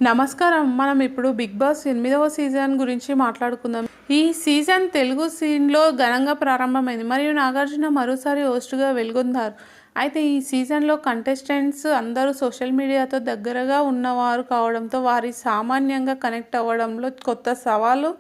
నమస్కారం. మనం ఇప్పుడు 'బిగ్ బాస్' 8వ సీజన్ గురించి మాట్లాడుకుందాం. ఈ సీజన్ తెలుగు సీన్‌లో ఘనంగా ప్రారంభమైంది మరియు నాగార్జున మరోసారి హోస్ట్‌గా వెలుగొందారు. అయితే ఈ సీజన్‌లో కంటెస్టెంట్స్ అందరూ సోషల్ మీడియాతో దగ్గరగా ఉన్నవారు కావడంతో వారి సామాన్యంగా కనెక్ట్ అవ్వడంలో కొత్త సవాలు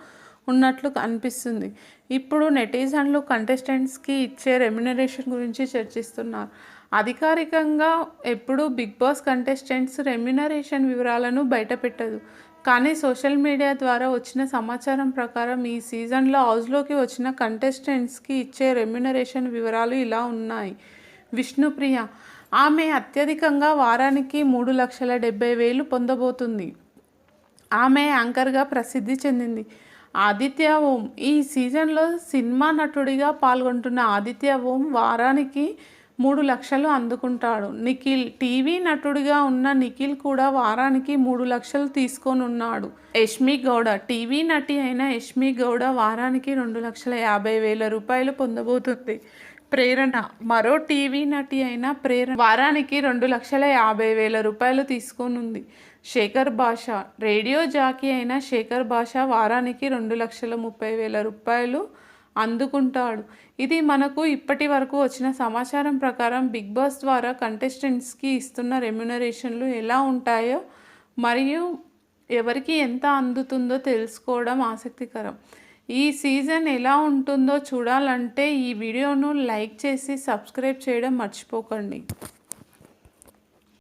ఉన్నట్లు అనిపిస్తుంది. ఇప్పుడు నెటిజన్లు కంటెస్టెంట్స్‌కి ఇచ్చే రెమ్యునరేషన్ గురించి చర్చిస్తున్నారు. అధికారికంగా ఎప్పుడూ 'బిగ్ బాస్' కంటెస్టెంట్స్ రెమ్యునరేషన్ వివరాలను బయటపెట్టదు. కానీ సోషల్ మీడియా ద్వారా వచ్చిన సమాచారం ప్రకారం ఈ సీజన్లో హౌస్‌లోకి వచ్చిన కంటెస్టెంట్స్‌కి ఇచ్చే రెమ్యునరేషన్ వివరాలు ఇలా ఉన్నాయి. విష్ణుప్రియ, ఆమె అత్యధికంగా వారానికి 3,70,000 పొందబోతుంది. ఆమె యాంకర్గా ప్రసిద్ధి చెందింది. ఆదిత్య ఓం, ఈ సీజన్లో సినిమా నటుడిగా పాల్గొంటున్న ఆదిత్య ఓం వారానికి 3,00,000 అందుకుంటాడు. నిఖిల్, టీవీ నటుడిగా ఉన్న నిఖిల్ కూడా వారానికి 3,00,000 తీసుకోనున్నాడు. యష్మి గౌడ, టీవీ నటి అయిన యష్మి గౌడ వారానికి 2,50,000 రూపాయలు పొందబోతుంది. ప్రేరణ, మరో టీవీ నటి అయిన ప్రేరణ వారానికి 2,50,000 రూపాయలు తీసుకోనుంది. శేఖర్ భాష, రేడియో జాకీ అయిన శేఖర్ భాష వారానికి 2,30,000 రూపాయలు అందుకుంటాడు. ఇది మనకు ఇప్పటి వరకు వచ్చిన సమాచారం ప్రకారం 'బిగ్ బాస్' ద్వారా కంటెస్టెంట్స్కి ఇస్తున్న రెమ్యునరేషన్లు ఎలా ఉంటాయో మరియు ఎవరికి ఎంత అందుతుందో తెలుసుకోవడం ఆసక్తికరం. ఈ సీజన్ ఎలా ఉంటుందో చూడాలంటే ఈ వీడియోను లైక్ చేసి సబ్స్క్రైబ్ చేయడం మర్చిపోకండి.